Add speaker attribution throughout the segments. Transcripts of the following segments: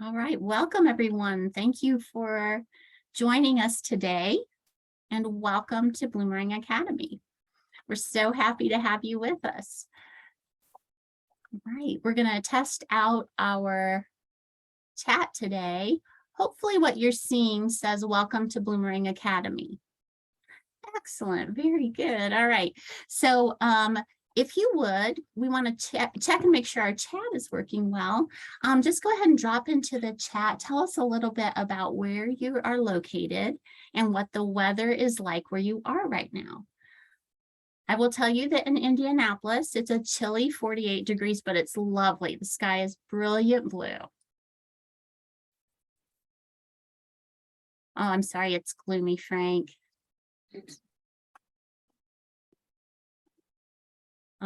Speaker 1: All right, welcome everyone. Thank you for joining us today and welcome to Bloomerang Academy. We're so happy to have you with us. All right, we're going to test out our chat today. Hopefully what you're seeing says welcome to Bloomerang Academy. Excellent, very good. All right, so if you would, we want to check and make sure our chat is working well. Just go ahead and drop into the chat. Tell us a little bit about where you are located and what the weather is like where you are right now. I will tell you that in Indianapolis, it's a chilly 48 degrees, but it's lovely. The sky is brilliant blue. Oh, I'm sorry, it's gloomy, Frank.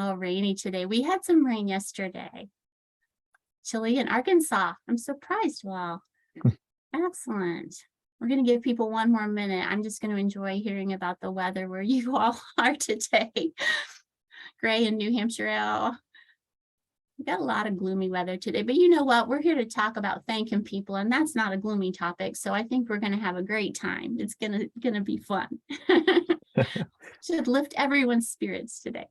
Speaker 1: Oh, rainy today. We had some rain yesterday. Chilly in Arkansas. I'm surprised. Wow. Excellent. We're going to give people one more minute. I'm just going to enjoy hearing about the weather where you all are today. Gray in New Hampshire. Oh, we got a lot of gloomy weather today, but you know what? We're here to talk about thanking people, and that's not a gloomy topic. So I think we're going to have a great time. It's going to be fun. Should lift everyone's spirits today.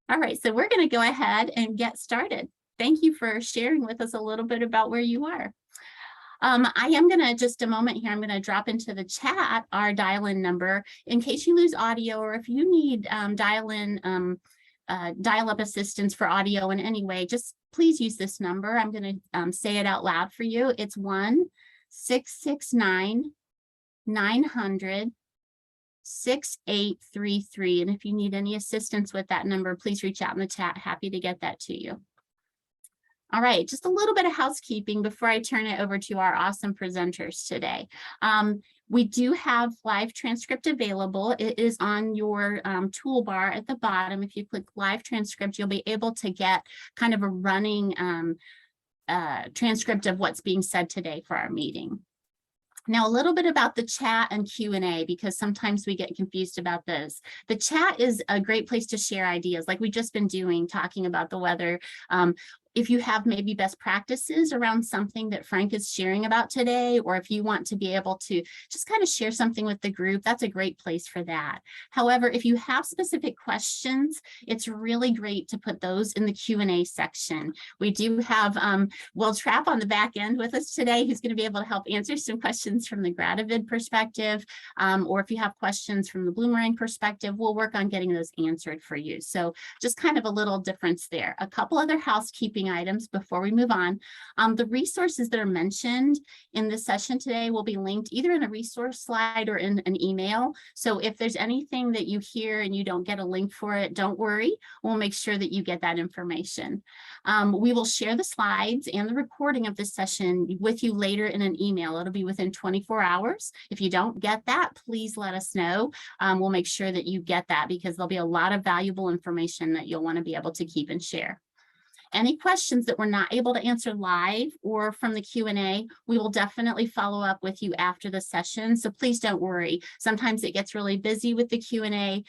Speaker 1: All right, so we're going to go ahead and get started. Thank you for sharing with us a little bit about where you are. I am going to, just a moment here, I'm going to drop into the chat our dial-in number in case you lose audio, or if you need dial-up assistance for audio in any way, just please use this number. I'm going to say it out loud for you. It's 1-669-900-6833. And if you need any assistance with that number, please reach out in the chat. Happy to get that to you. All right, just a little bit of housekeeping before I turn it over to our awesome presenters today. We do have live transcript available. It is on your toolbar at the bottom. If you click live transcript, you'll be able to get kind of a running transcript of what's being said today for our meeting. Now, a little bit about the chat and Q&A, because sometimes we get confused about this. The chat is a great place to share ideas like we've just been doing, talking about the weather. If you have maybe best practices around something that Frank is sharing about today, or if you want to be able to just kind of share something with the group, that's a great place for that. However, if you have specific questions, it's really great to put those in the Q&A section. We do have Will Trapp on the back end with us today, who's going to be able to help answer some questions from the Gratavid perspective, or if you have questions from the Bloomerang perspective, we'll work on getting those answered for you. So just kind of a little difference there. A couple other housekeeping items before we move on. The resources that are mentioned in this session today will be linked either in a resource slide or in an email. So if there's anything that you hear and you don't get a link for it, don't worry. We'll make sure that you get that information. We will share the slides and the recording of this session with you later in an email. It'll be within 24 hours. If you don't get that, please let us know. We'll make sure that you get that, because there'll be a lot of valuable information that you'll want to be able to keep and share. Any questions that we're not able to answer live or from the Q&A, we will definitely follow up with you after the session. So please don't worry. Sometimes it gets really busy with the Q&A.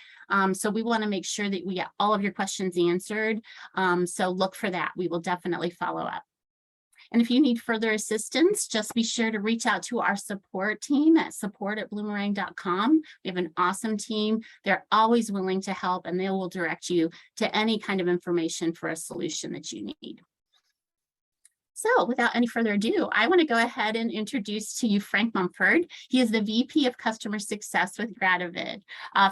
Speaker 1: So we want to make sure that we get all of your questions answered. So look for that. We will definitely follow up. And if you need further assistance, just be sure to reach out to our support team at support@bloomerang.com. We have an awesome team. They're always willing to help, and they will direct you to any kind of information for a solution that you need. So without any further ado, I want to go ahead and introduce to you Frank Mumford. He is the VP of Customer Success with Gratavid.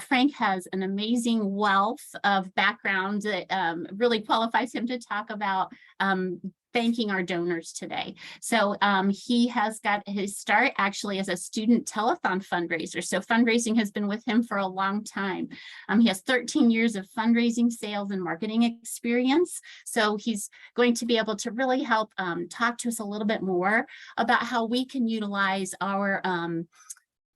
Speaker 1: Frank has an amazing wealth of background that really qualifies him to talk about thanking our donors today. So he has got his start actually as a student telethon fundraiser. So fundraising has been with him for a long time. He has 13 years of fundraising, sales, and marketing experience. So he's going to be able to really help talk to us a little bit more about how we can utilize our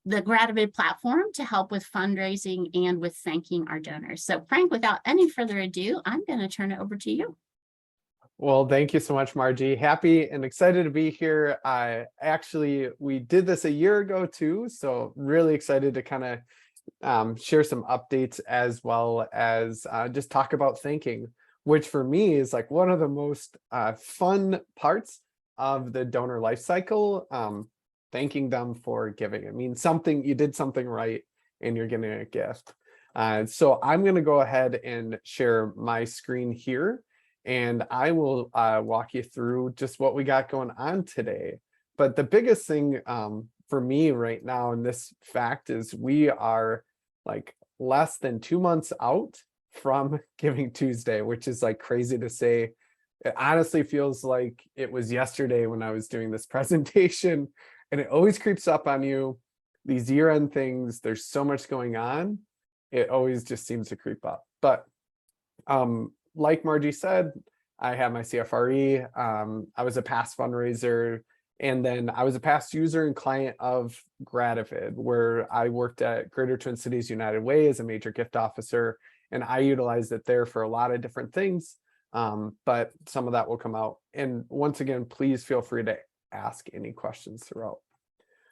Speaker 1: the Gratavid platform to help with fundraising and with thanking our donors. So Frank, without any further ado, I'm going to turn it over to you.
Speaker 2: Well, thank you so much, Margie. Happy and excited to be here. Actually, we did this a year ago too, so really excited to kind of share some updates as well as just talk about thanking, which for me is like one of the most fun parts of the donor life cycle, thanking them for giving. It means something, you did something right and you're getting a gift. So I'm going to go ahead and share my screen here, and I will walk you through just what we got going on today. But the biggest thing for me right now in this fact is we are like less than 2 months out from Giving Tuesday, which is like crazy to say. It honestly feels like it was yesterday when I was doing this presentation, and it always creeps up on you. These year-end things, there's so much going on. It always just seems to creep up. But like Margie said, I have my CFRE. I was a past fundraiser, and then I was a past user and client of Gratavid, where I worked at Greater Twin Cities United Way as a major gift officer, and I utilized it there for a lot of different things. But some of that will come out. And once again, please feel free to ask any questions throughout.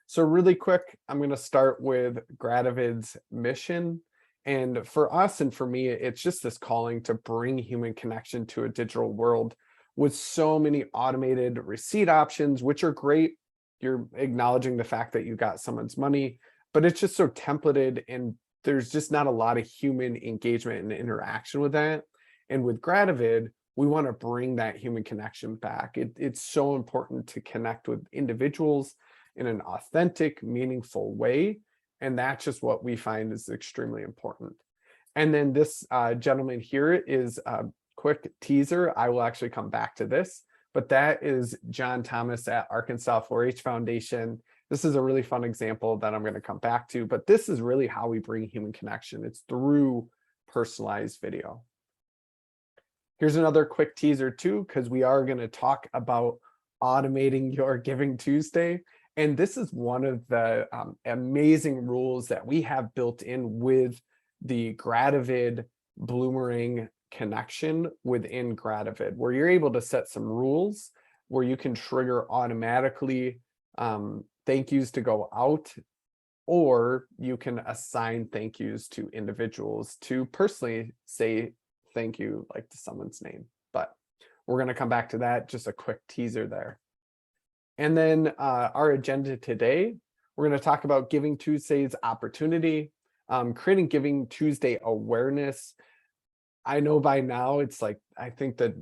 Speaker 2: So really quick, I'm going to start with Gratavid's mission. And for us and for me, it's just this calling to bring human connection to a digital world with so many automated receipt options, which are great. You're acknowledging the fact that you got someone's money, but it's just so templated, and there's just not a lot of human engagement and interaction with that. And with Gratavid, we want to bring that human connection back. It's so important to connect with individuals in an authentic, meaningful way. And that's just what we find is extremely important. And then this gentleman here is a quick teaser. I will actually come back to this, but that is John Thomas at Arkansas 4-H Foundation. This is a really fun example that I'm going to come back to, but this is really how we bring human connection. It's through personalized video. Here's another quick teaser too, because we are going to talk about automating your Giving Tuesday. And this is one of the amazing rules that we have built in with the Gratavid Bloomerang connection within Gratavid, where you're able to set some rules where you can trigger automatically thank yous to go out, or you can assign thank yous to individuals to personally say thank you, like to someone's name. But we're going to come back to that, just a quick teaser there. And then our agenda today, we're going to talk about Giving Tuesday's opportunity, creating Giving Tuesday awareness. I know by now it's like, I think that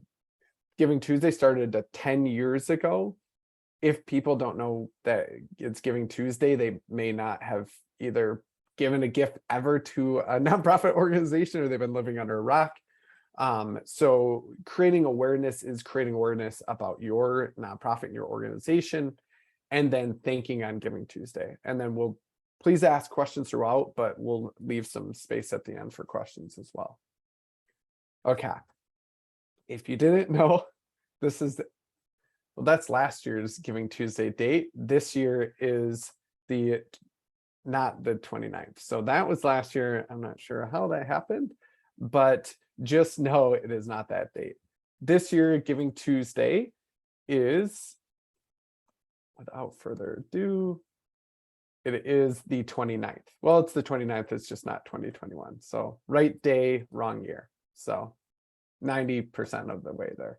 Speaker 2: Giving Tuesday started 10 years ago. If people don't know that it's Giving Tuesday, they may not have either given a gift ever to a nonprofit organization, or they've been living under a rock. So creating awareness is creating awareness about your nonprofit and your organization, and then thanking on Giving Tuesday. And then we'll please ask questions throughout, but we'll leave some space at the end for questions as well. Okay. If you didn't know, this is, well, that's last year's Giving Tuesday date. This year is not the 29th. So that was last year. I'm not sure how that happened, but just know it is not that date. This year, Giving Tuesday is, without further ado, it is the 29th. Well, it's the 29th, it's just not 2021. So right day, wrong year. So 90% of the way there.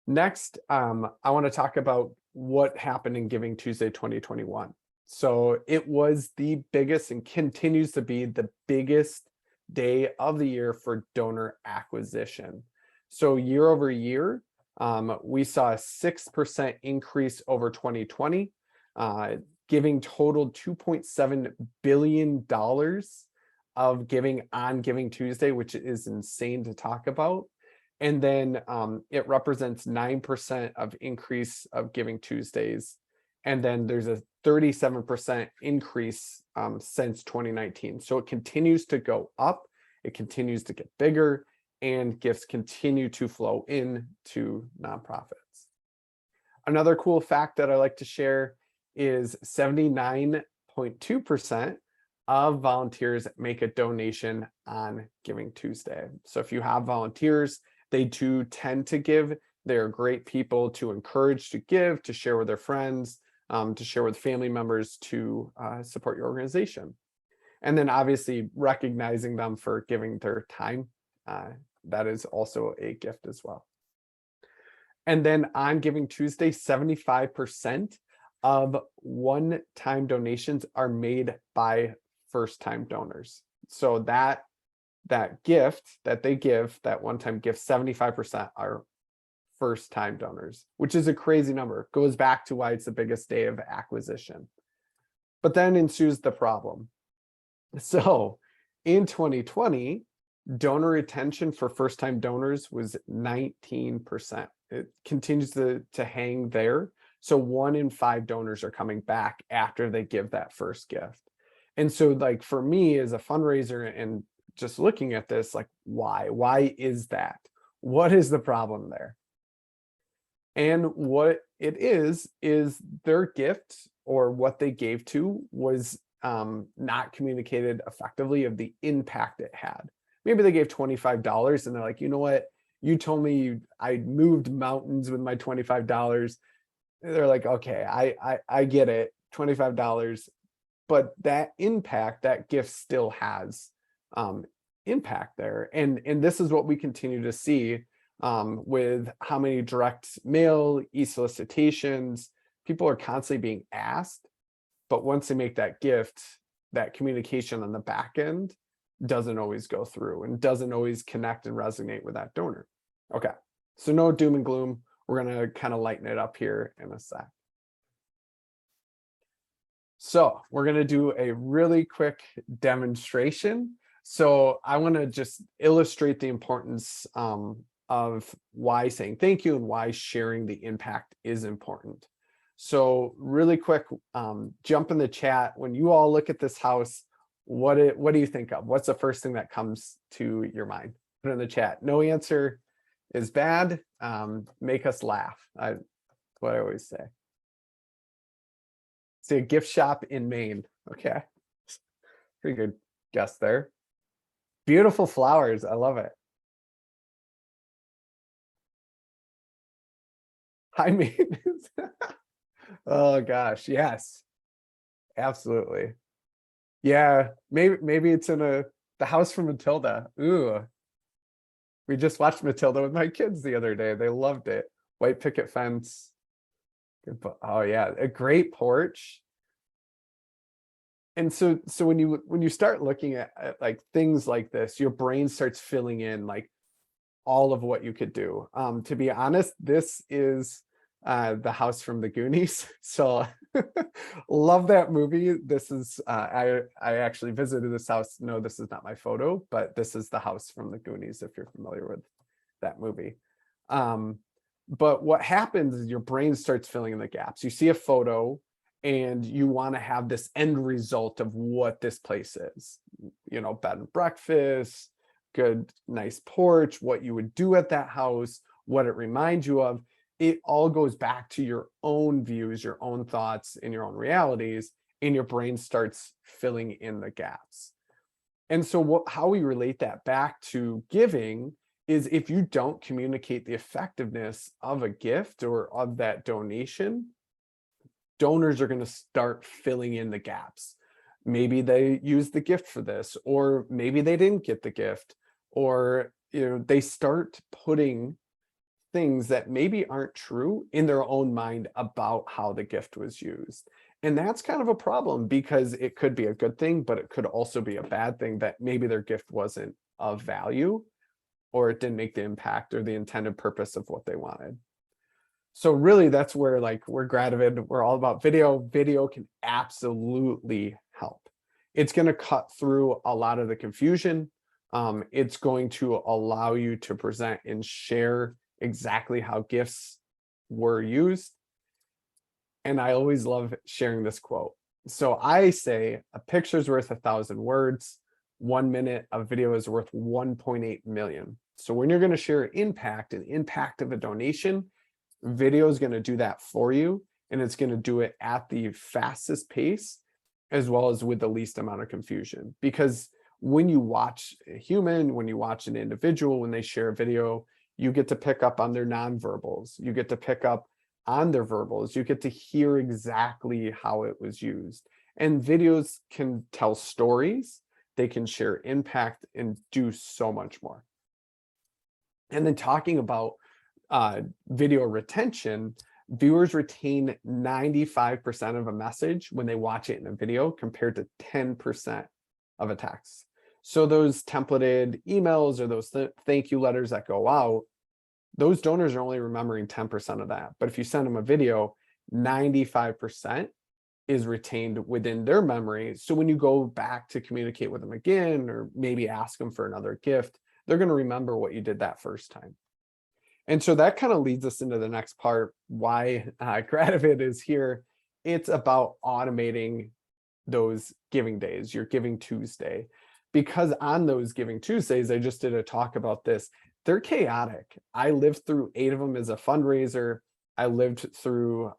Speaker 2: Next, I want to talk about what happened in Giving Tuesday 2021. So it was the biggest and continues to be the biggest day of the year for donor acquisition. So year over year, we saw a 6% increase over 2020. Giving totaled $2.7 billion of giving on Giving Tuesday, which is insane to talk about. And then it represents 9% of increase of Giving Tuesdays. And then there's a 37% increase since 2019. So it continues to go up, it continues to get bigger, and gifts continue to flow in to nonprofits. Another cool fact that I like to share is 79.2% of volunteers make a donation on Giving Tuesday. So if you have volunteers, they do tend to give. They're great people to encourage to give, to share with their friends, to share with family members, to support your organization. And then obviously recognizing them for giving their time. That is also a gift as well. And then on Giving Tuesday, 75% of one-time donations are made by first-time donors. So that gift that they give, that one-time gift, 75% are first-time donors, which is a crazy number. Goes back to why it's the biggest day of acquisition. But then ensues the problem. So in 2020, donor retention for first-time donors was 19%. It continues to hang there. So 1 in 5 donors are coming back after they give that first gift. And so like for me as a fundraiser and just looking at this, like why is that? What is the problem there? And what it is their gift or what they gave to was not communicated effectively of the impact it had. Maybe they gave $25 and they're like, you know what? You told me I moved mountains with my $25. They're like, okay, I get it, $25, but that impact, that gift still has impact there. And this is what we continue to see with how many direct mail, e-solicitations, people are constantly being asked, but once they make that gift, that communication on the back end doesn't always go through and doesn't always connect and resonate with that donor. Okay, so no doom and gloom. We're gonna kind of lighten it up here in a sec. So we're gonna do a really quick demonstration. So I wanna just illustrate the importance of why saying thank you and why sharing the impact is important. So really quick, jump in the chat. When you all look at this house, what do you think of? What's the first thing that comes to your mind? Put it in the chat. No answer is bad. Make us laugh. That's what I always say. See a gift shop in Maine. Okay. Pretty good guess there. Beautiful flowers. I love it. High maintenance. Oh gosh, yes. Absolutely. Yeah, maybe it's in the house from Matilda. Ooh. We just watched Matilda with my kids the other day. They loved it. White picket fence. Oh yeah, a great porch. And so when you start looking at like things like this, your brain starts filling in like all of what you could do. To be honest, this is the house from the Goonies. So love that movie. This is I actually visited this house. No, this is not my photo, but this is the house from the Goonies if you're familiar with that movie. But what happens is your brain starts filling in the gaps. You see a photo and you want to have this end result of what this place is. You know, bed and breakfast, good, nice porch, what you would do at that house, what it reminds you of. It all goes back to your own views, your own thoughts, and your own realities, and your brain starts filling in the gaps. And so how we relate that back to giving is if you don't communicate the effectiveness of a gift or of that donation, donors are going to start filling in the gaps. Maybe they used the gift for this, or maybe they didn't get the gift, or they start putting things that maybe aren't true in their own mind about how the gift was used. And that's kind of a problem because it could be a good thing, but it could also be a bad thing that maybe their gift wasn't of value or it didn't make the impact or the intended purpose of what they wanted. So really that's where we're Gratavid, we're all about video. Video can absolutely help. It's going to cut through a lot of the confusion. It's going to allow you to present and share exactly how gifts were used. And I always love sharing this quote. So I say a picture's worth 1,000 words. 1 minute of video is worth 1.8 million. So when you're going to share impact and impact of a donation, video is going to do that for you. And it's going to do it at the fastest pace, as well as with the least amount of confusion. Because when you watch a human, when you watch an individual, when they share a video, you get to pick up on their nonverbals. You get to pick up on their verbals. You get to hear exactly how it was used. And videos can tell stories. They can share impact and do so much more. And then talking about video retention, viewers retain 95% of a message when they watch it in a video compared to 10% of a text. So those templated emails or those thank you letters that go out, those donors are only remembering 10% of that. But if you send them a video, 95% is retained within their memory. So when you go back to communicate with them again, or maybe ask them for another gift, they're going to remember what you did that first time. And so that kind of leads us into the next part, why Gratavid is here. It's about automating those giving days, your Giving Tuesday. Because on those Giving Tuesdays, I just did a talk about this, they're chaotic. I lived through 8 of them as a fundraiser. I lived through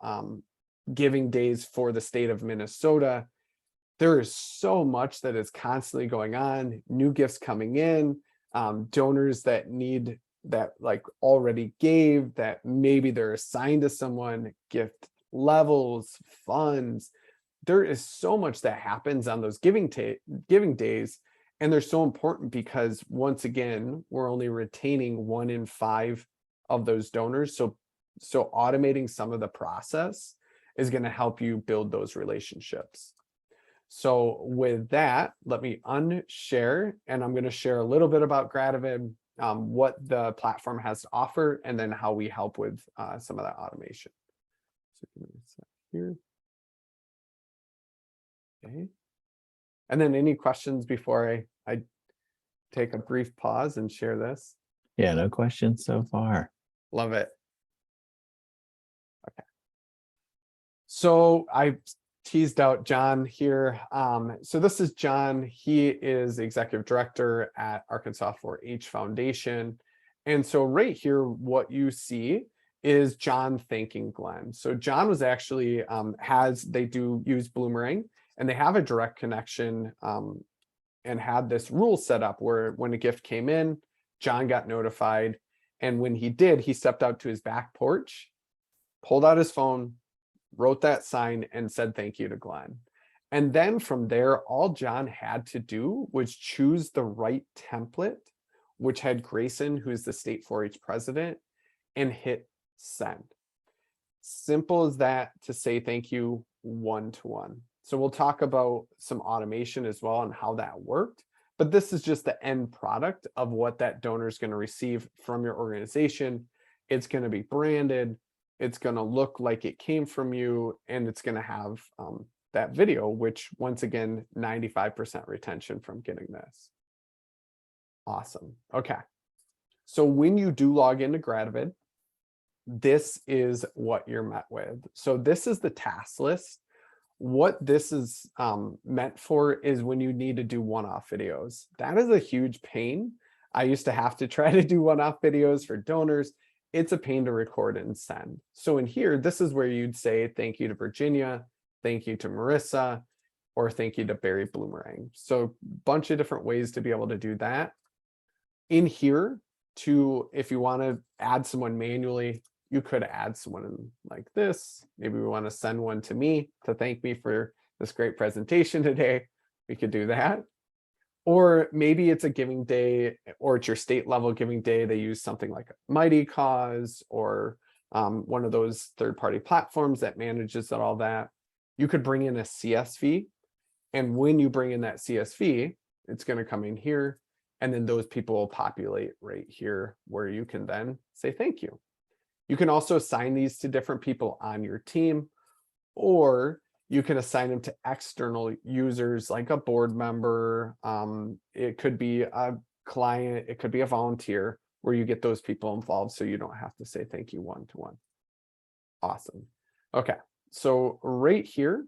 Speaker 2: giving days for the state of Minnesota. There is so much that is constantly going on, new gifts coming in, donors that need that like already gave, that maybe they're assigned to someone, gift levels, funds. There is so much that happens on those giving days. And they're so important because once again, we're only retaining 1 in 5 of those donors. So automating some of the process is going to help you build those relationships. So with that, let me unshare, and I'm going to share a little bit about Gratavid, what the platform has to offer, and then how we help with some of that automation. So give me a sec here. Okay. And then any questions before I take a brief pause and share this?
Speaker 3: Yeah, no questions so far.
Speaker 2: Love it. Okay. So I teased out John here. So this is John. He is the executive director at Arkansas 4-H Foundation. And so right here, what you see is John thanking Glenn. So John was actually, they do use Bloomerang, and they have a direct connection and had this rule set up where when a gift came in, John got notified. And when he did, he stepped out to his back porch, pulled out his phone, wrote that sign, and said thank you to Glenn. And then from there, all John had to do was choose the right template, which had Grayson, who's the state 4-H president, and hit send. Simple as that to say thank you one-to-one. So we'll talk about some automation as well and how that worked. But this is just the end product of what that donor is going to receive from your organization. It's going to be branded. It's going to look like it came from you, and it's going to have that video, which once again, 95% retention from getting this. Awesome. Okay. So when you do log into Gratavid, this is what you're met with. So this is the task list. What this is meant for is when you need to do one-off videos. That is a huge pain. I used to have to try to do one-off videos for donors. It's a pain to record and send. So in here, this is where you'd say thank you to Virginia, thank you to Marissa, or thank you to Barry Bloomerang. So a bunch of different ways to be able to do that. In here, if you want to add someone manually, you could add someone in like this. Maybe we want to send one to me to thank me for this great presentation today. We could do that. Or maybe it's a giving day, or it's your state level giving day. They use something like Mighty Cause or one of those third-party platforms that manages all that. You could bring in a CSV. And when you bring in that CSV, it's going to come in here. And then those people will populate right here where you can then say thank you. You can also assign these to different people on your team, or you can assign them to external users like a board member. It could be a client, it could be a volunteer, where you get those people involved so you don't have to say thank you one-to-one. Awesome. Okay, so right here,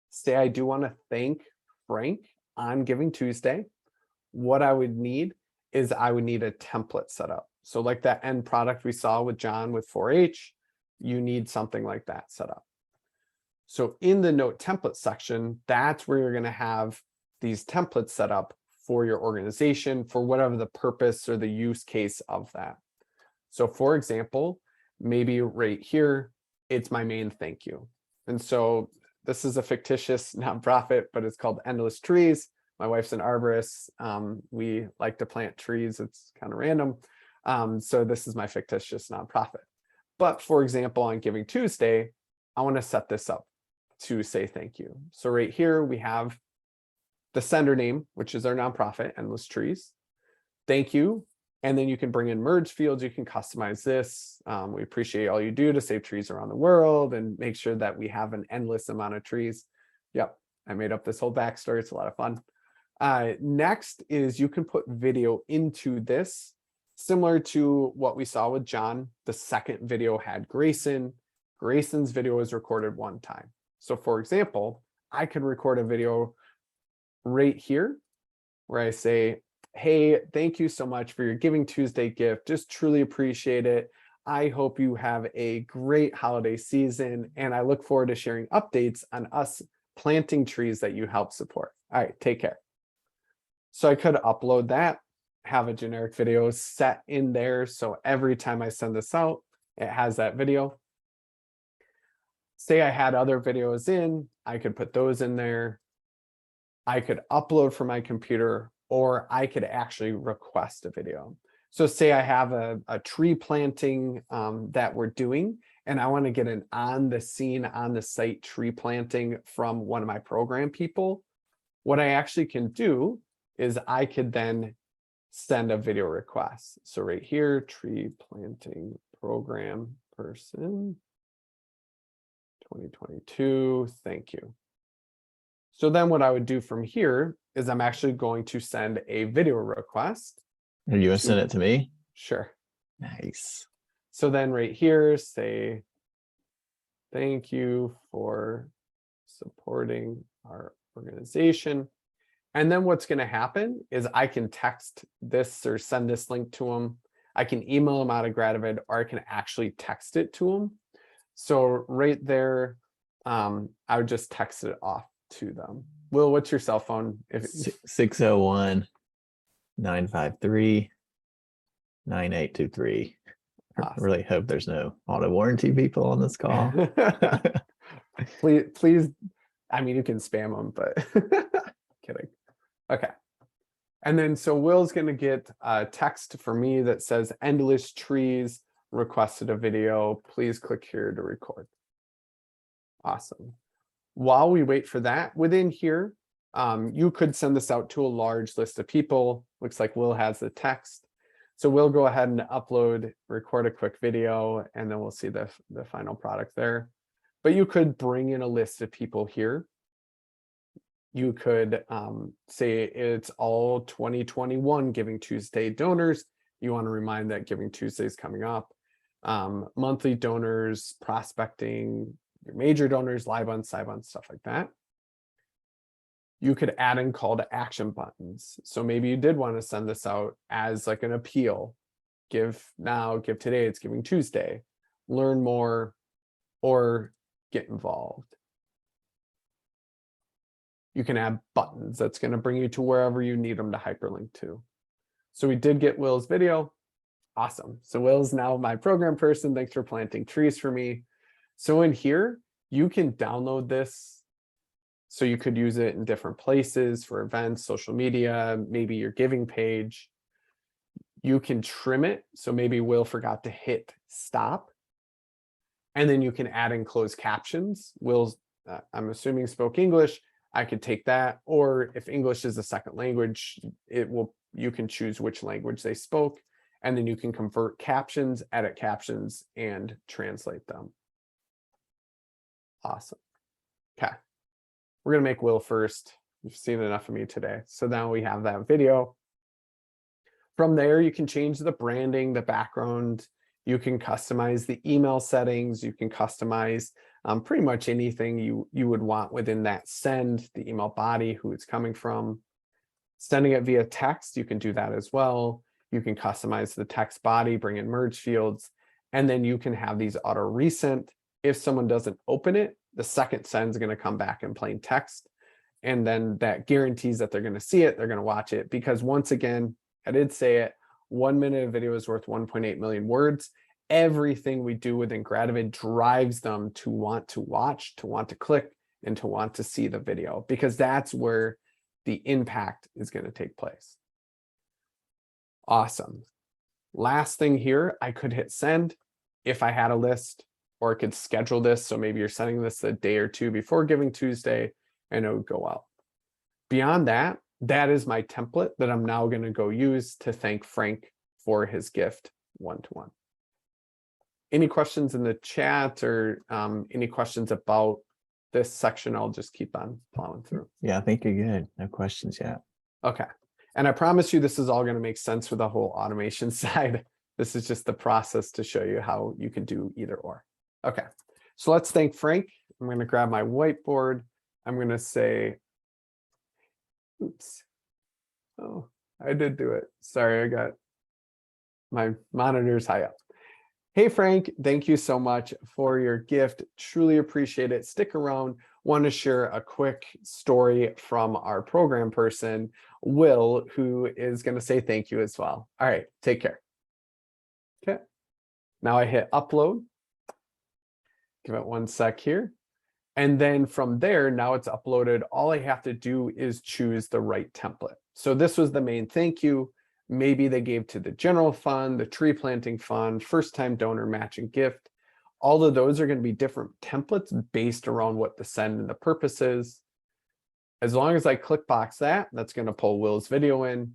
Speaker 2: say I do want to thank Frank on Giving Tuesday. What I would need is I would need a template set up. So like that end product we saw with John with 4-H, you need something like that set up. So in the note template section, that's where you're going to have these templates set up for your organization for whatever the purpose or the use case of that. So for example, maybe right here, it's my main thank you. And so this is a fictitious nonprofit, but it's called Endless Trees. My wife's an arborist. We like to plant trees. It's kind of random. So this is my fictitious nonprofit. But for example, on Giving Tuesday, I want to set this up to say thank you. So right here, we have the sender name, which is our nonprofit, Endless Trees. Thank you. And then you can bring in merge fields. You can customize this. We appreciate all you do to save trees around the world and make sure that we have an endless amount of trees. Yep, I made up this whole backstory. It's a lot of fun. Next is you can put video into this, similar to what we saw with John. The second video had Grayson. Grayson's video was recorded one time. So for example, I could record a video right here where I say, hey, thank you so much for your Giving Tuesday gift. Just truly appreciate it. I hope you have a great holiday season, and I look forward to sharing updates on us planting trees that you help support. All right, take care. So I could upload that, have a generic video set in there. So every time I send this out, it has that video. Say I had other videos in, I could put those in there. I could upload from my computer, or I could actually request a video. So say I have a tree planting that we're doing, and I want to get an on the scene, on the site tree planting from one of my program people. What I actually can do is I could then send a video request. So right here, tree planting program person, 2022, thank you. So then what I would do from here is I'm actually going to send a video request.
Speaker 3: Are you gonna send it to me?
Speaker 2: Sure.
Speaker 3: Nice.
Speaker 2: So then right here, say, thank you for supporting our organization. And then what's going to happen is I can text this or send this link to them. I can email them out of Gratavid, or I can actually text it to them. So right there, I would just text it off to them. Will, what's your cell phone?
Speaker 3: 601-953-9823. I
Speaker 2: Awesome.
Speaker 3: really hope there's no auto warranty people on this call.
Speaker 2: please, I mean, you can spam them, but kidding. Okay. And then so Will's going to get a text for me that says Endless Trees requested a video. Please click here to record. Awesome. While we wait for that, within here, you could send this out to a large list of people. Looks like Will has the text. So we'll go ahead and upload, record a quick video, and then we'll see the final product there. But you could bring in a list of people here. You could say it's all 2021 Giving Tuesday donors. You want to remind that Giving Tuesday is coming up. Monthly donors, prospecting, your major donors, live on, side on, stuff like that. You could add in call to action buttons. So maybe you did want to send this out as like an appeal. Give now, give today, it's Giving Tuesday. Learn more, or get involved. You can add buttons. That's going to bring you to wherever you need them to hyperlink to. So we did get Will's video. Awesome. So Will's now my program person. Thanks for planting trees for me. So in here, you can download this. So you could use it in different places for events, social media, maybe your giving page. You can trim it. So maybe Will forgot to hit stop. And then you can add in closed captions. Will's, I'm assuming, spoke English. I could take that. Or if English is a second language, you can choose which language they spoke. And then you can convert captions, edit captions, and translate them. Awesome. Okay. We're going to make Will first. You've seen enough of me today. So now we have that video. From there, you can change the branding, the background. You can customize the email settings. You can customize pretty much anything you would want within that send, the email body, who it's coming from. Sending it via text, you can do that as well. You can customize the text body, bring in merge fields, and then you can have these auto resent. If someone doesn't open it, the second send is going to come back in plain text. And then that guarantees that they're going to see it, they're going to watch it. Because once again, I did say it, 1 minute of video is worth 1.8 million words. Everything we do within Gratavid drives them to want to watch, to want to click, and to want to see the video, because that's where the impact is going to take place. Awesome. Last thing here, I could hit send if I had a list, or I could schedule this. So maybe you're sending this a day or two before Giving Tuesday and it would go out. Beyond that, that is my template that I'm now going to go use to thank Frank for his gift one-to-one. Any questions in the chat or any questions about this section? I'll just keep on plowing through.
Speaker 3: Yeah, I think you're good. No questions yet.
Speaker 2: Okay. And I promise you this is all going to make sense with the whole automation side. This is just the process to show you how you can do either or. Okay. So let's thank Frank. I'm going to grab my whiteboard. I'm going to say, oops. Oh, I did do it. Sorry, I got my monitors high up. Hey, Frank, thank you so much for your gift. Truly appreciate it. Stick around. Want to share a quick story from our program person, Will, who is going to say thank you as well. All right, take care. Okay. Now I hit upload. Give it 1 sec here. And then from there, now it's uploaded. All I have to do is choose the right template. So this was the main thank you. Maybe they gave to the general fund, the tree planting fund, first time donor matching gift. All of those are going to be different templates based around what the send and the purpose is. As long as I click box that, that's going to pull Will's video in.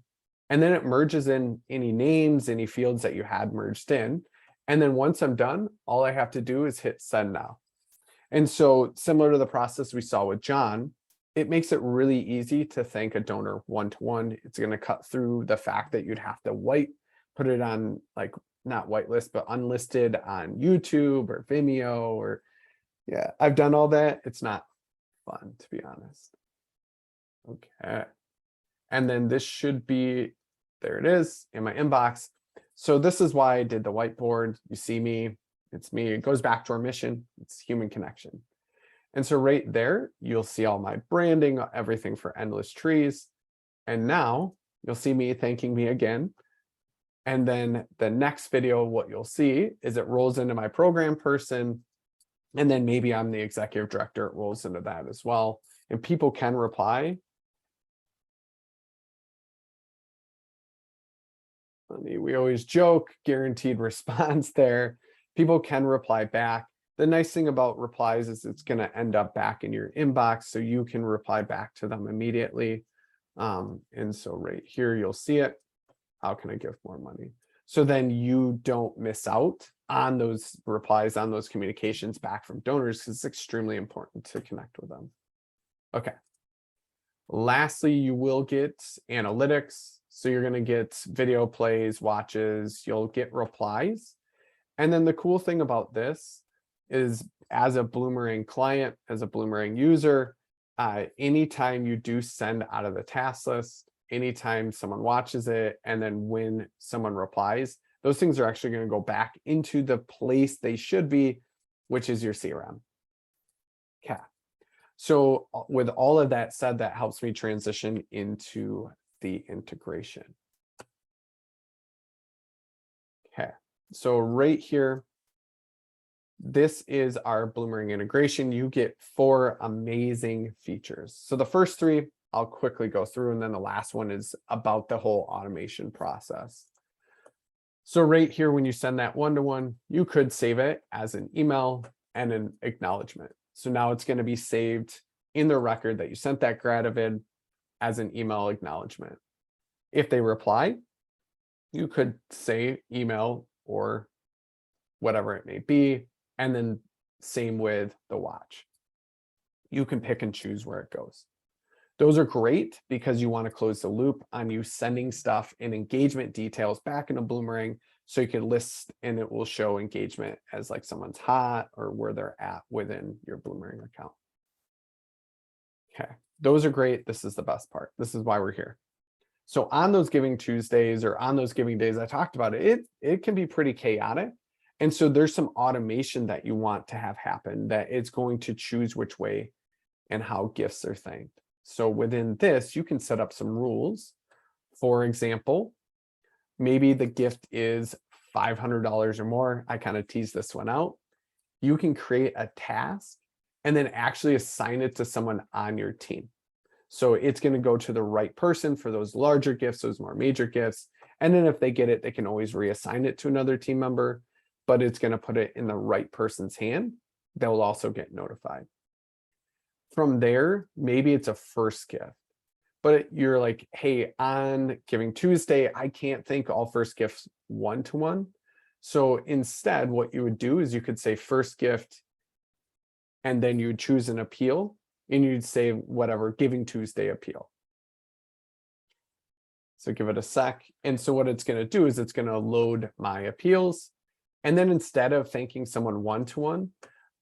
Speaker 2: And then it merges in any names, any fields that you had merged in. And then once I'm done, all I have to do is hit send now. And so similar to the process we saw with John, it makes it really easy to thank a donor one-to-one. It's going to cut through the fact that you'd have to put it on, like, not whitelist, but unlisted on YouTube or Vimeo, or yeah, I've done all that. It's not fun, to be honest. Okay. And then this should be, there it is in my inbox. So this is why I did the whiteboard. You see me, it's me. It goes back to our mission. It's human connection. And so right there, you'll see all my branding, everything for Endless Trees. And now you'll see me thanking me again. And then the next video, what you'll see is it rolls into my program person. And then maybe I'm the executive director, it rolls into that as well. And people can reply. We always joke, guaranteed response there. People can reply back. The nice thing about replies is it's going to end up back in your inbox, so you can reply back to them immediately. And so right here, you'll see it. How can I give more money? So then you don't miss out on those replies, on those communications back from donors, because it's extremely important to connect with them. Okay. Lastly, you will get analytics. So you're going to get video plays, watches, you'll get replies. And then the cool thing about this is, as a Bloomerang client, as a Bloomerang user, anytime you do send out of the task list, anytime someone watches it, and then when someone replies, those things are actually going to go back into the place they should be, which is your CRM. Okay. So with all of that said, that helps me transition into the integration. Okay. So right here, this is our Bloomerang integration. You get 4 amazing features. So the first 3, I'll quickly go through, and then the last one is about the whole automation process. So right here, when you send that one-to-one, you could save it as an email and an acknowledgement. So now it's going to be saved in the record that you sent that Gratavid as an email acknowledgement. If they reply, you could say email or whatever it may be. And then same with the watch. You can pick and choose where it goes. Those are great because you want to close the loop on you sending stuff and engagement details back into Bloomerang, so you can list and it will show engagement as like someone's hot or where they're at within your Bloomerang account. Okay, those are great. This is the best part. This is why we're here. So on those Giving Tuesdays or on those giving days I talked about, it can be pretty chaotic. And so there's some automation that you want to have happen, that it's going to choose which way and how gifts are thanked. So within this, you can set up some rules. For example, maybe the gift is $500 or more. I kind of teased this one out. You can create a task and then actually assign it to someone on your team. So it's going to go to the right person for those larger gifts, those more major gifts. And then if they get it, they can always reassign it to another team member, but it's going to put it in the right person's hand. They'll also get notified. From there, maybe it's a first gift, but you're like, hey, on Giving Tuesday, I can't thank all first gifts one-to-one. So instead, what you would do is you could say first gift, and then you would choose an appeal, and you'd say whatever, Giving Tuesday appeal. So give it a sec. And so what it's going to do is it's going to load my appeals. And then instead of thanking someone one-to-one,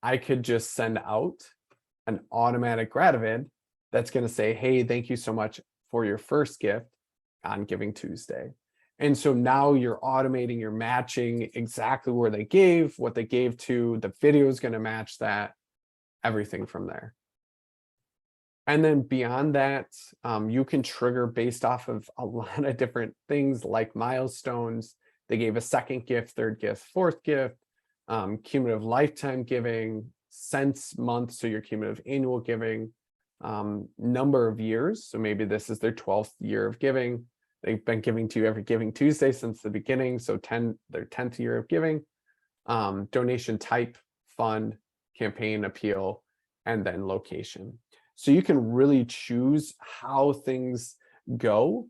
Speaker 2: I could just send out an automatic Gratavid that's going to say, hey, thank you so much for your first gift on Giving Tuesday. And so now you're automating, you're matching exactly where they gave, what they gave to, the video is going to match that, everything from there. And then beyond that, you can trigger based off of a lot of different things like milestones. They gave a second gift, third gift, fourth gift, cumulative lifetime giving, cents month, so your cumulative annual giving, number of years. So maybe this is their 12th year of giving. They've been giving to you every Giving Tuesday since the beginning. So their 10th year of giving, donation type, fund, campaign, appeal, and then location. So you can really choose how things go.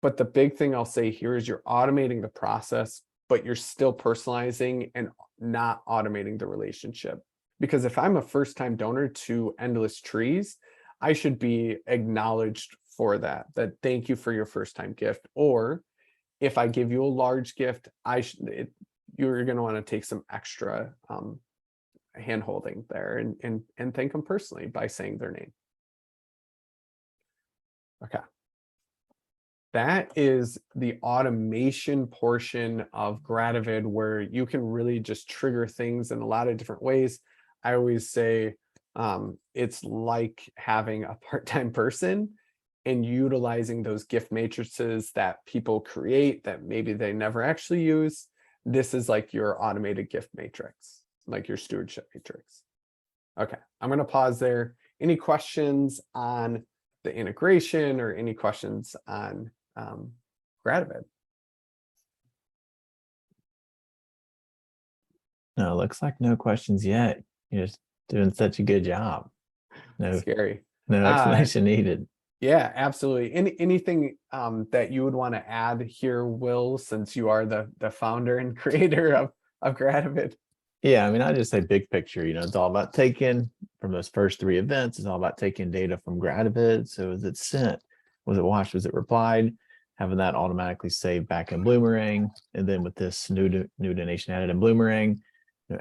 Speaker 2: But the big thing I'll say here is you're automating the process, but you're still personalizing and not automating the relationship. Because if I'm a first-time donor to Endless Trees, I should be acknowledged for that thank you for your first-time gift. Or if I give you a large gift, you're going to want to take some extra hand-holding there and thank them personally by saying their name. Okay. That is the automation portion of Gratavid, where you can really just trigger things in a lot of different ways. I always say it's like having a part-time person and utilizing those gift matrices that people create that maybe they never actually use. This is like your automated gift matrix, like your stewardship matrix. Okay, I'm going to pause there. Any questions on the integration or any questions on Gratavid?
Speaker 3: No, looks like no questions yet. You're just doing such a good job. No,
Speaker 2: Scary.
Speaker 3: no explanation needed.
Speaker 2: Yeah, absolutely. Anything that you would want to add here, Will, since you are the founder and creator of Gratavid?
Speaker 3: Yeah, I mean, I just say big picture, it's all about taking from those first 3 events, it's all about taking data from Gratavid. So is it sent? Was it watched? Was it replied? Having that automatically saved back in Bloomerang. And then with this new donation added in Bloomerang,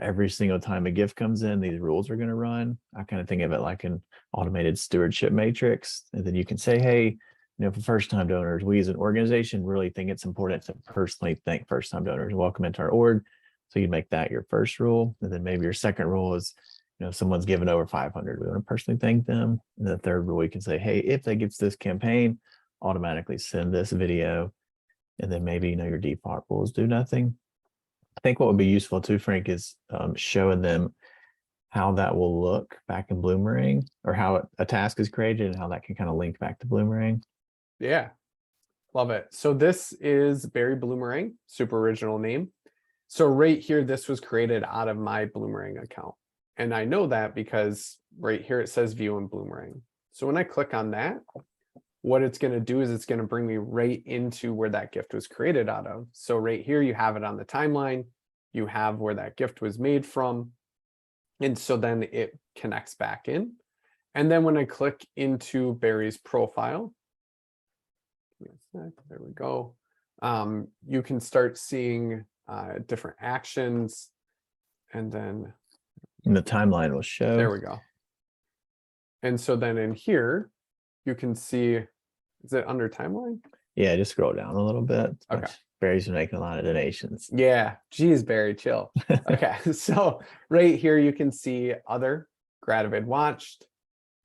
Speaker 3: every single time a gift comes in, these rules are going to run. I kind of think of it like an automated stewardship matrix. And then you can say, hey, for first-time donors, we as an organization really think it's important to personally thank first-time donors. Welcome into our org. So you make that your first rule. And then maybe your second rule is, if someone's given over 500, we want to personally thank them. And the third rule, you can say, hey, if they get to this campaign, automatically send this video. And then maybe, your default rules do nothing. I think what would be useful too, Frank, is showing them how that will look back in Bloomerang, or how a task is created and how that can kind of link back to Bloomerang.
Speaker 2: Yeah, love it. So this is Barry Bloomerang, super original name. So right here, this was created out of my Bloomerang account. And I know that because right here it says view in Bloomerang. So when I click on that, what it's going to do is it's going to bring me right into where that gift was created out of. So right here, you have it on the timeline. You have where that gift was made from. And so then it connects back in. And then when I click into Barry's profile, there we go. You can start seeing different actions, and then
Speaker 3: the timeline will show.
Speaker 2: There we go. And so then in here, you can see, is it under timeline?
Speaker 3: Yeah, just scroll down a little bit.
Speaker 2: Okay.
Speaker 3: Barry's been making a lot of donations.
Speaker 2: Yeah, geez, Barry, chill. Okay, so right here you can see other Gratavid watched.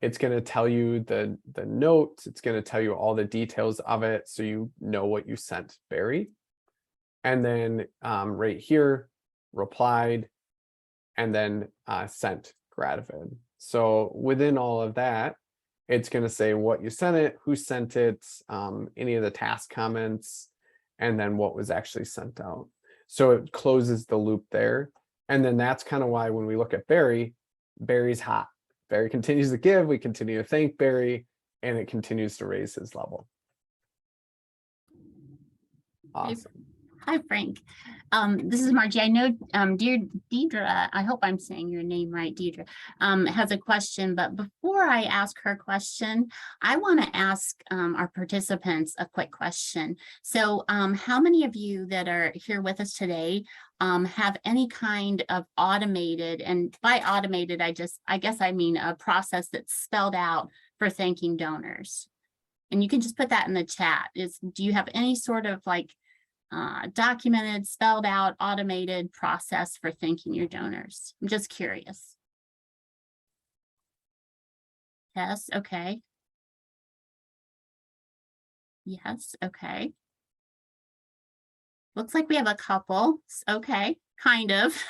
Speaker 2: It's going to tell you the note. It's going to tell you all the details of it, so you know what you sent Barry. And then right here, replied, and then sent Gratavid. So within all of that, It's going to say what you sent it, who sent it, any of the task comments, and then what was actually sent out. So it closes the loop there. And then that's kind of why when we look at Barry, Barry's hot. Barry continues to give, we continue to thank Barry, and it continues to raise his level. Awesome.
Speaker 1: Hi, Frank. This is Margie. I know dear Deidre, I hope I'm saying your name right, Deidre, has a question. But before I ask her question, I want to ask our participants a quick question. So how many of you that are here with us today have any kind of automated, and by automated, I guess I mean a process that's spelled out for thanking donors? And you can just put that in the chat. Do you have any sort of like documented, spelled out, automated process for thanking your donors? I'm just curious. Yes, okay. Yes, okay. Looks like we have a couple. Okay, kind of.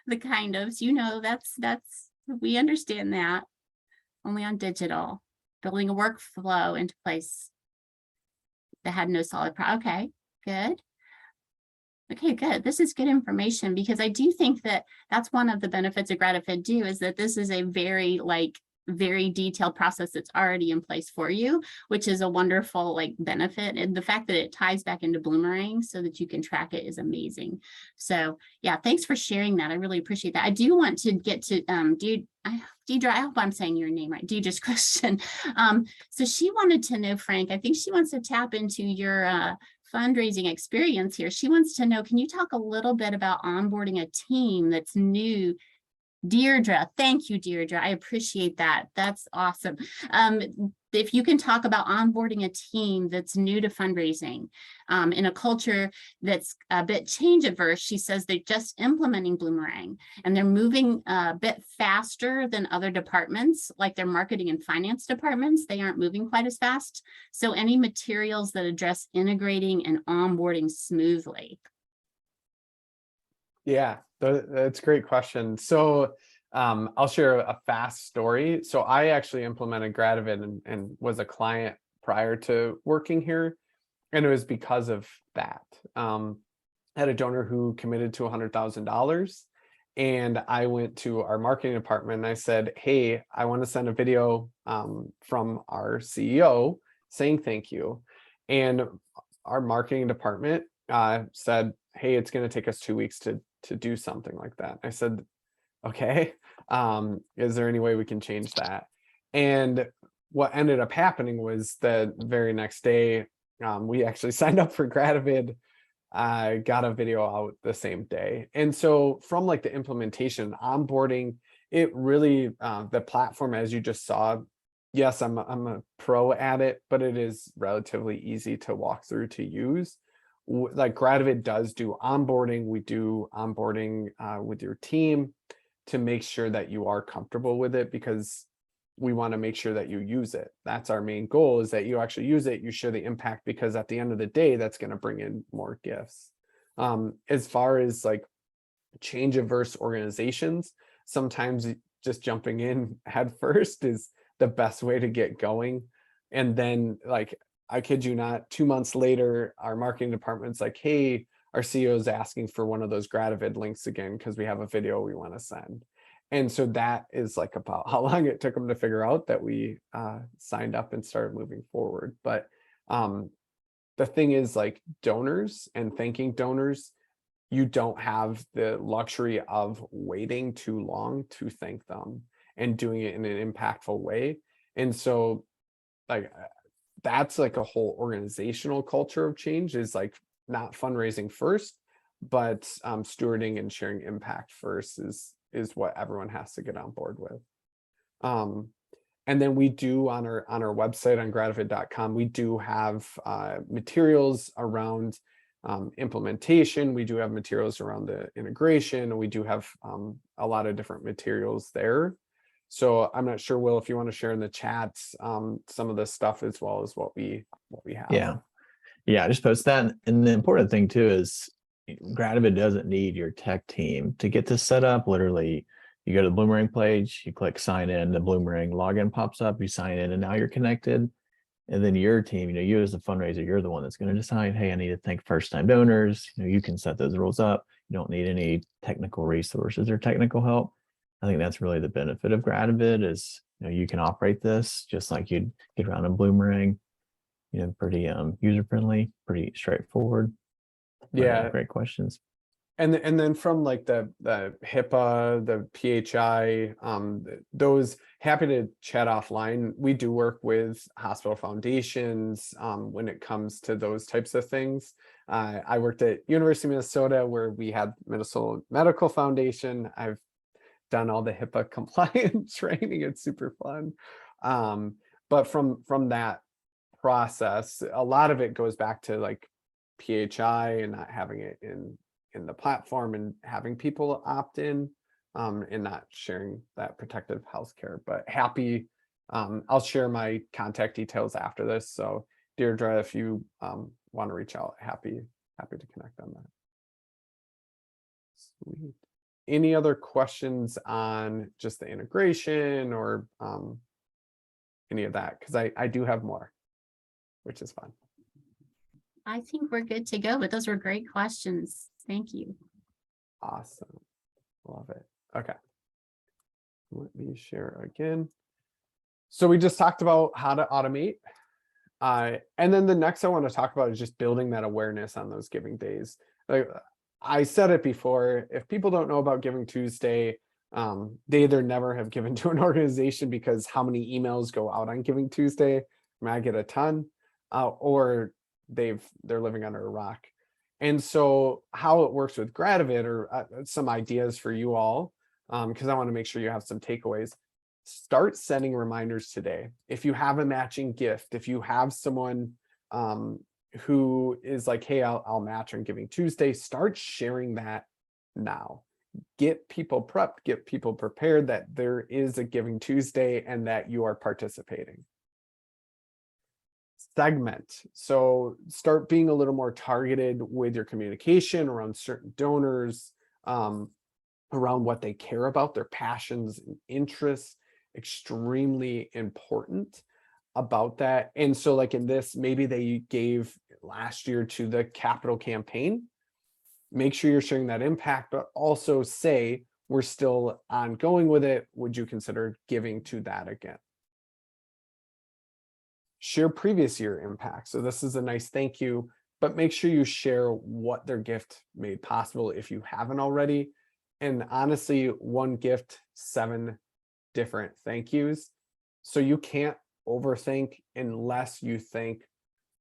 Speaker 1: The kind ofs, you know, that's we understand that. Only on digital. Building a workflow into place that had no solid okay, good. Okay, good. This is good information, because I do think that that's one of the benefits of Gratavid do, is that this is a very detailed process that's already in place for you, which is a wonderful benefit. And the fact that it ties back into Bloomerang so that you can track it is amazing. So yeah, thanks for sharing that. I really appreciate that. I do want to get to Deidre, I hope I'm saying your name right, Deidre's question. So she wanted to know, Frank, I think she wants to tap into your fundraising experience here. She wants to know, can you talk a little bit about onboarding a team that's new? Deirdre, thank you, Deirdre. I appreciate that. That's awesome. If you can talk about onboarding a team that's new to fundraising in a culture that's a bit change averse. She says they're just implementing Bloomerang and they're moving a bit faster than other departments, like their marketing and finance departments. They aren't moving quite as fast. So any materials that address integrating and onboarding smoothly?
Speaker 2: Yeah, that's a great question. So I'll share a fast story. So I actually implemented Gratavid and was a client prior to working here. And it was because of that. I had a donor who committed to $100,000. And I went to our marketing department and I said, hey, I want to send a video from our CEO saying thank you. And our marketing department said, hey, it's going to take us 2 weeks to do something like that. I said, okay, is there any way we can change that? And what ended up happening was the very next day, we actually signed up for Gratavid. I got a video out the same day. And so from like the implementation, onboarding, it really, the platform, as you just saw, yes, I'm a pro at it, but it is relatively easy to walk through to use. Like Gratavid does do onboarding. We do onboarding with your team to make sure that you are comfortable with it, because we want to make sure that you use it. That's our main goal, is that you actually use it, you show the impact, because at the end of the day, that's going to bring in more gifts. As far as like change averse organizations, sometimes just jumping in head first is the best way to get going. And then, like, I kid you not, 2 months later, our marketing department's like, hey, our CEO is asking for one of those Gratavid links again because we have a video we want to send. And so that is like about how long it took them to figure out that we signed up and started moving forward. But the thing is, like, donors and thanking donors, you don't have the luxury of waiting too long to thank them and doing it in an impactful way. And so, like, that's like a whole organizational culture of change, is like not fundraising first, but stewarding and sharing impact first is what everyone has to get on board with. And then we do on our website on gratavid.com, we do have materials around implementation. We do have materials around the integration. We do have a lot of different materials there. So I'm not sure, Will, if you want to share in the chats some of this stuff as well as what we have.
Speaker 3: Yeah, just post that. And the important thing too is Gratavid doesn't need your tech team to get this set up. Literally, You go to the Bloomerang page, you click sign in, the Bloomerang login pops up, you sign in, and now you're connected. And then your team, you as the fundraiser, you're the one that's going to decide, hey, I need to thank first-time donors. You can set those rules up. You don't need any technical resources or technical help. I think that's really the benefit of Gratavid is, you can operate this just like you'd get around in Bloomerang, pretty user-friendly, pretty straightforward.
Speaker 2: Yeah.
Speaker 3: Great questions.
Speaker 2: And then from like the HIPAA, the PHI, those, happy to chat offline. We do work with hospital foundations when it comes to those types of things. I worked at University of Minnesota where we had Minnesota Medical Foundation. I've done all the HIPAA compliant training. It's super fun. But from that process, a lot of it goes back to like PHI and not having it in the platform and having people opt in and not sharing that protective healthcare. But happy, I'll share my contact details after this. So Deirdre, if you want to reach out, happy to connect on that. Sweet. Any other questions on just the integration or any of that? Because I do have more, which is fun.
Speaker 1: I think we're good to go, but those were great questions. Thank you.
Speaker 2: Awesome. Love it. Okay. Let me share again. So we just talked about how to automate. And then the next I want to talk about is just building that awareness on those giving days. Like I said it before, if people don't know about Giving Tuesday, they either never have given to an organization because how many emails go out on Giving Tuesday, I mean, I get a ton, or they're living under a rock. And so how it works with Gratavid are some ideas for you all, because I want to make sure you have some takeaways. Start sending reminders today. If you have a matching gift, if you have someone who is like, hey, I'll match on Giving Tuesday, start sharing that now. Get people prepped, get people prepared that there is a Giving Tuesday and that you are participating. Segment. So start being a little more targeted with your communication around certain donors, around what they care about, their passions and interests. Extremely important about that. And so like in this, maybe they gave last year to the capital campaign. Make sure you're sharing that impact, but also say we're still ongoing with it. Would you consider giving to that again? Share previous year impact. So this is a nice thank you, but make sure you share what their gift made possible if you haven't already. And honestly, one gift, 7 different thank yous. So you can't overthink unless you thank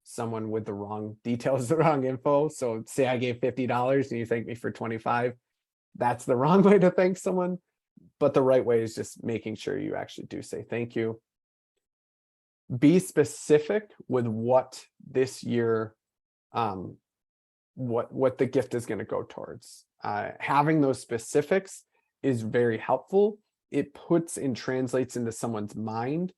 Speaker 2: someone with the wrong details, the wrong info. So say I gave $50 and you thank me for 25. That's the wrong way to thank someone. But the right way is just making sure you actually do say thank you. Be specific with what this year, what the gift is going to go towards. Having those specifics is very helpful. It puts and translates into someone's mind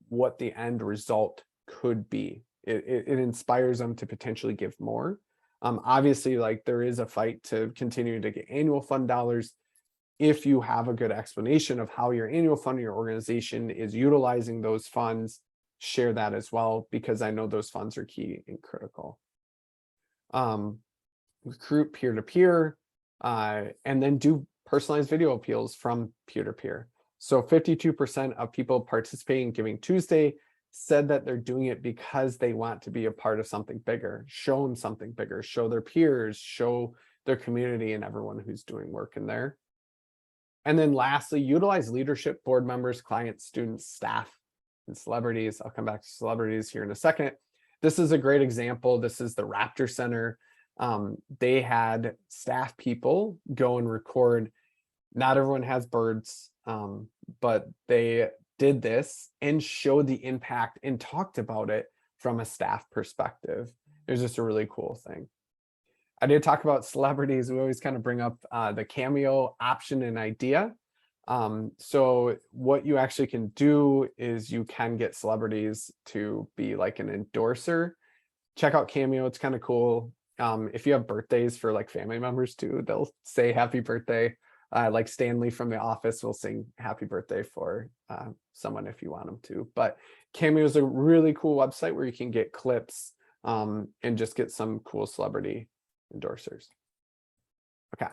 Speaker 2: what the end result could be. It inspires them to potentially give more. Obviously, like there is a fight to continue to get annual fund dollars. If you have a good explanation of how your annual fund, your organization is utilizing those funds, share that as well, because I know those funds are key and critical. Recruit peer-to-peer, and then do personalized video appeals from peer-to-peer. So 52% of people participating in Giving Tuesday said that they're doing it because they want to be a part of something bigger, show them something bigger, show their peers, show their community and everyone who's doing work in there. And then lastly, utilize leadership, board members, clients, students, staff, and celebrities. I'll come back to celebrities here in a second. This is a great example. This is the Raptor Center. They had staff people go and record. Not everyone has birds, but they did this and showed the impact and talked about it from a staff perspective. It was just a really cool thing. I did talk about celebrities. We always kind of bring up the Cameo option and idea. So what you actually can do is you can get celebrities to be like an endorser. Check out Cameo. It's kind of cool. If you have birthdays for like family members too, they'll say happy birthday. Like Stanley from The Office will sing happy birthday for someone if you want them to. But Cameo is a really cool website where you can get clips and just get some cool celebrity endorsers. Okay,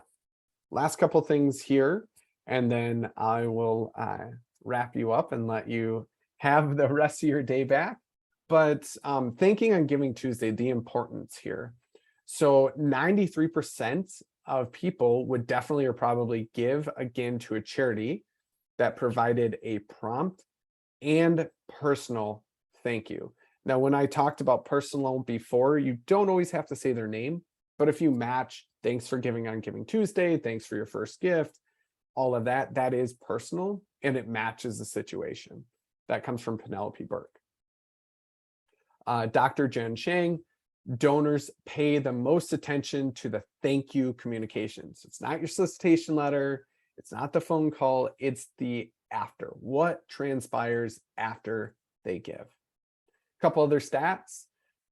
Speaker 2: last couple things here, and then I will wrap you up and let you have the rest of your day back. But thinking on Giving Tuesday, the importance here. So 93% of people would definitely or probably give again to a charity that provided a prompt and personal thank you. Now, when I talked about personal before, you don't always have to say their name, but if you match, thanks for giving on Giving Tuesday, thanks for your first gift, all of that, that is personal and it matches the situation. That comes from Penelope Burke. Dr. Jen Shang, donors pay the most attention to the thank you communications. It's not your solicitation letter, it's not the phone call, it's the after. What transpires after they give? A couple other stats.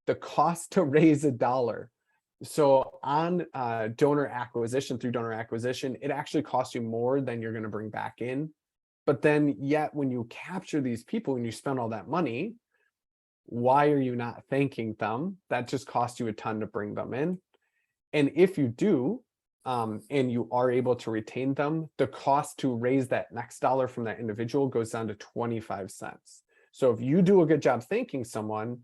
Speaker 2: The cost to raise $1. So on donor acquisition, through donor acquisition, it actually costs you more than you're going to bring back in. But then yet when you capture these people and you spend all that money, why are you not thanking them? That just costs you a ton to bring them in. And if you do, and you are able to retain them, the cost to raise that next dollar from that individual goes down to 25 cents. So if you do a good job thanking someone,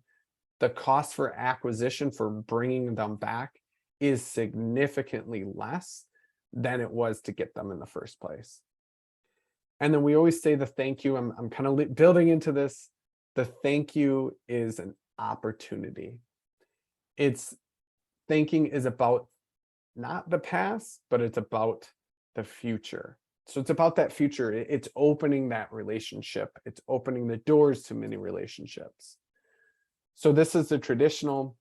Speaker 2: the cost for acquisition for bringing them back is significantly less than it was to get them in the first place. And then we always say the thank you. I'm kind of building into this. The thank you is an opportunity. Thanking is about not the past, but it's about the future. So it's about that future. It's opening that relationship. It's opening the doors to many relationships. So this is the traditional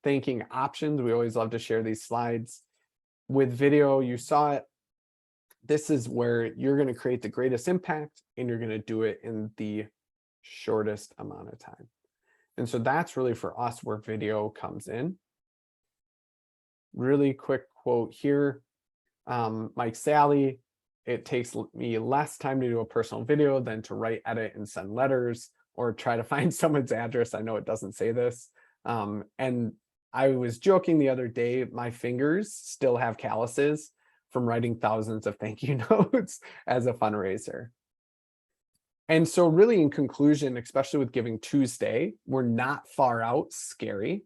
Speaker 2: thanking options. We always love to share these slides. With video, you saw it. This is where you're going to create the greatest impact and you're going to do it in the shortest amount of time. And so that's really for us where video comes in. Really quick quote here. Mike Sally, it takes me less time to do a personal video than to write, edit, and send letters or try to find someone's address. I know it doesn't say this. And I was joking the other day, my fingers still have calluses from writing thousands of thank you notes as a fundraiser. And so really in conclusion, especially with Giving Tuesday, we're not far out, scary.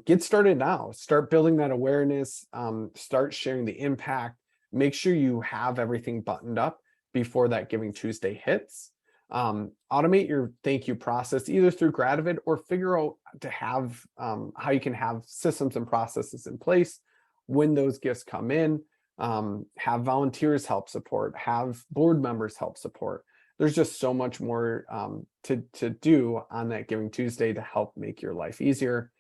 Speaker 2: Get started now, start building that awareness, start sharing the impact, make sure you have everything buttoned up before that Giving Tuesday hits. Automate your thank you process either through Gratavid or figure out to have how you can have systems and processes in place when those gifts come in, have volunteers help support, have board members help support. There's just so much more to do on that Giving Tuesday to help make your life easier.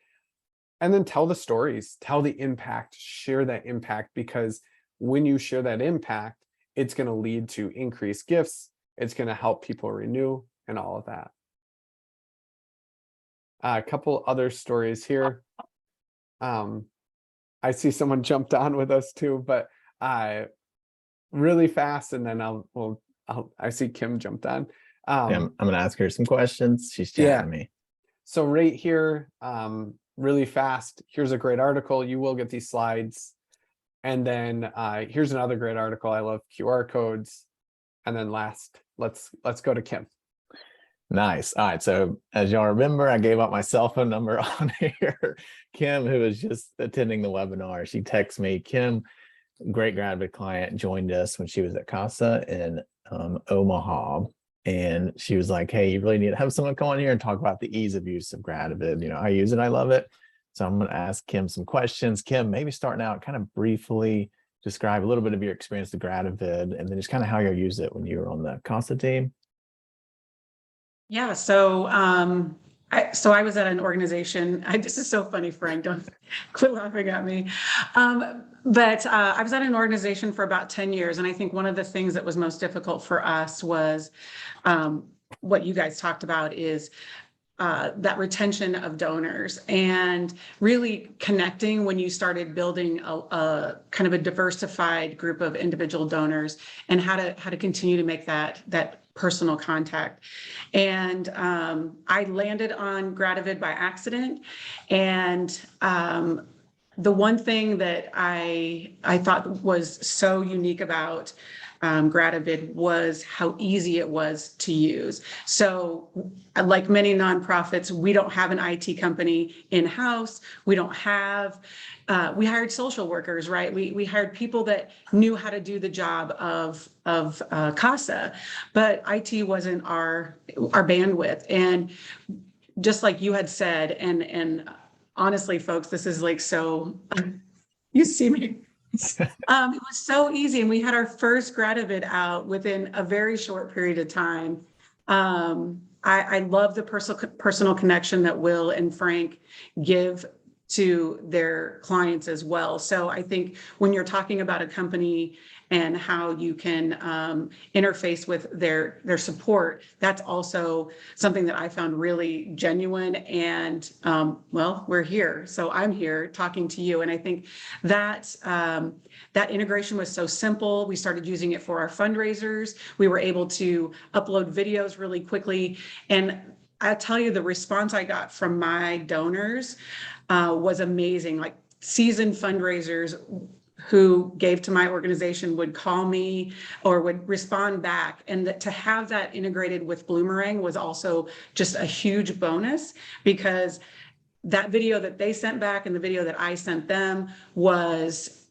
Speaker 2: And then tell the stories, tell the impact, share that impact, because when you share that impact, it's going to lead to increased gifts. It's going to help people renew and all of that. A couple other stories here. I see someone jumped on with us too, but really fast, and then I see Kim jumped on.
Speaker 3: I'm going to ask her some questions. She's chatting me.
Speaker 2: So right here, really fast, here's a great article. You will get these slides. And then here's another great article. I love QR codes. And then last, let's go to Kim.
Speaker 3: Nice. All right. So as y'all remember, I gave out my cell phone number on here. Kim, who was just attending the webinar, she texted me. Kim, great Gratavid client, joined us when she was at CASA in Omaha. And she was like, hey, you really need to have someone come on here and talk about the ease of use of Gratavid. You know, I use it, I love it. So I'm going to ask Kim some questions. Kim, maybe starting out, kind of briefly describe a little bit of your experience with Gratavid and then just kind of how you use it when you were on the CASA team.
Speaker 4: Yeah, so I was at an organization. This is so funny, Frank. Don't quit laughing at me. But I was at an organization for about 10 years. And I think one of the things that was most difficult for us was what you guys talked about is that retention of donors and really connecting when you started building a kind of a diversified group of individual donors, and how to continue to make that personal contact. And I landed on Gratavid by accident. And the one thing that I thought was so unique about Gratavid was how easy it was to use. So like many nonprofits, we don't have an IT company in-house. We don't have, we hired social workers, right? We hired people that knew how to do the job of CASA, but IT wasn't our bandwidth. And just like you had said, and honestly, folks, this is like, so you see me. It was so easy, and we had our first Gratavid out within a very short period of time. I love the personal connection that Will and Frank give to their clients as well. So I think when you're talking about a company and how you can interface with their support, that's also something that I found really genuine. And well, we're here, so I'm here talking to you. And I think that that integration was so simple. We started using it for our fundraisers. We were able to upload videos really quickly. And I'll tell you, the response I got from my donors was amazing. Like seasoned fundraisers who gave to my organization would call me or would respond back. And that to have that integrated with Bloomerang was also just a huge bonus, because that video that they sent back and the video that I sent them was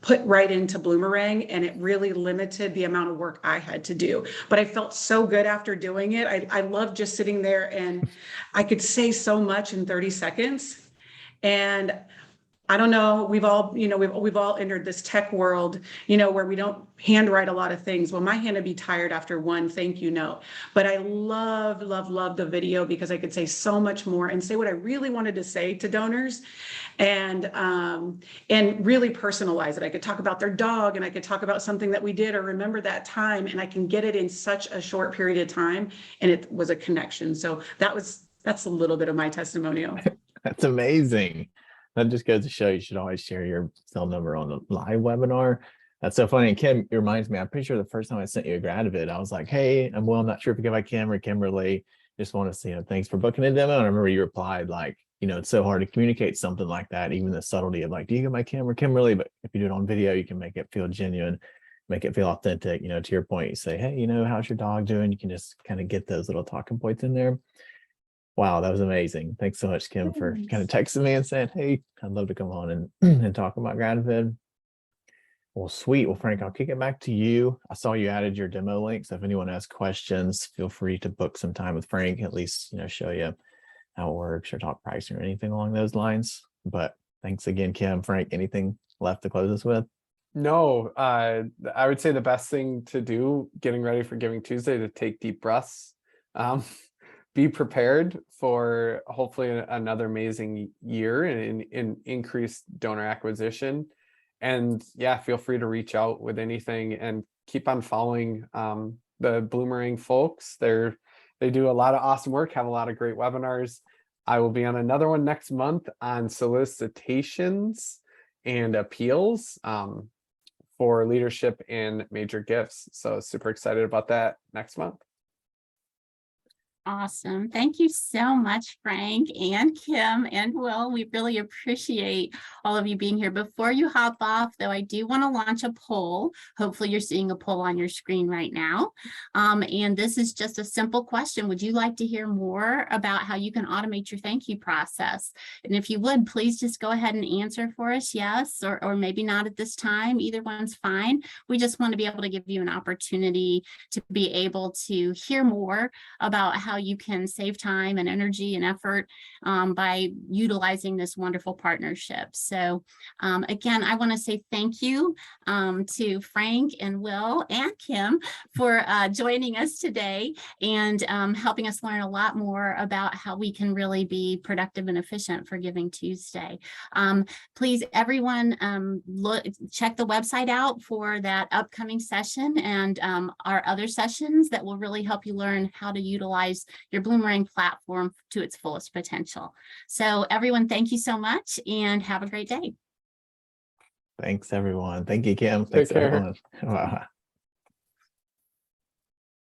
Speaker 4: put right into Bloomerang, and it really limited the amount of work I had to do. But I felt so good after doing it. I loved just sitting there, and I could say so much in 30 seconds. And I don't know, we've all, we've all entered this tech world, where we don't handwrite a lot of things. Well, my hand would be tired after one thank you note. But I love the video, because I could say so much more and say what I really wanted to say to donors, and really personalize it. I could talk about their dog, and I could talk about something that we did or remember that time, and I can get it in such a short period of time. And it was a connection. So that's a little bit of my testimonial.
Speaker 3: That's amazing. That just goes to show you should always share your cell number on the live webinar. That's so funny. And Kim, it reminds me, I'm pretty sure the first time I sent you a Gratavid, I was like, hey, I'm not sure if you get my Kim or Kimberly. Just want to say, thanks for booking a demo. And I remember you replied like, it's so hard to communicate something like that, even the subtlety of like, do you get my Kim or Kimberly? But if you do it on video, you can make it feel genuine, make it feel authentic. To your point, you say, hey, how's your dog doing? You can just kind of get those little talking points in there. Wow, that was amazing. Thanks so much, Kim, for kind of texting me and saying, hey, I'd love to come on and talk about Gratavid. Well, sweet. Well, Frank, I'll kick it back to you. I saw you added your demo link. So if anyone has questions, feel free to book some time with Frank, at least, show you how it works or talk pricing or anything along those lines. But thanks again, Kim. Frank, anything left to close us with?
Speaker 2: No, I would say the best thing to do getting ready for Giving Tuesday to take deep breaths. Be prepared for hopefully another amazing year in increased donor acquisition. And yeah, feel free to reach out with anything, and keep on following the Bloomerang folks. They do a lot of awesome work, have a lot of great webinars. I will be on another one next month on solicitations and appeals for leadership and major gifts. So super excited about that next month.
Speaker 1: Awesome. Thank you so much, Frank and Kim and Will. We really appreciate all of you being here. Before you hop off, though, I do want to launch a poll. Hopefully you're seeing a poll on your screen right now. And this is just a simple question. Would you like to hear more about how you can automate your thank you process? And if you would, please just go ahead and answer for us, yes, or maybe not at this time. Either one's fine. We just want to be able to give you an opportunity to be able to hear more about how you can save time and energy and effort by utilizing this wonderful partnership. So again, I want to say thank you to Frank and Will and Kim for joining us today and helping us learn a lot more about how we can really be productive and efficient for Giving Tuesday. Please, everyone, check the website out for that upcoming session and our other sessions that will really help you learn how to utilize use your Bloomerang platform to its fullest potential. So everyone, thank you so much and have a great day.
Speaker 3: Thanks, everyone. Thank you, Kim.
Speaker 2: Take
Speaker 3: Thanks,
Speaker 2: care.
Speaker 3: everyone. Wow.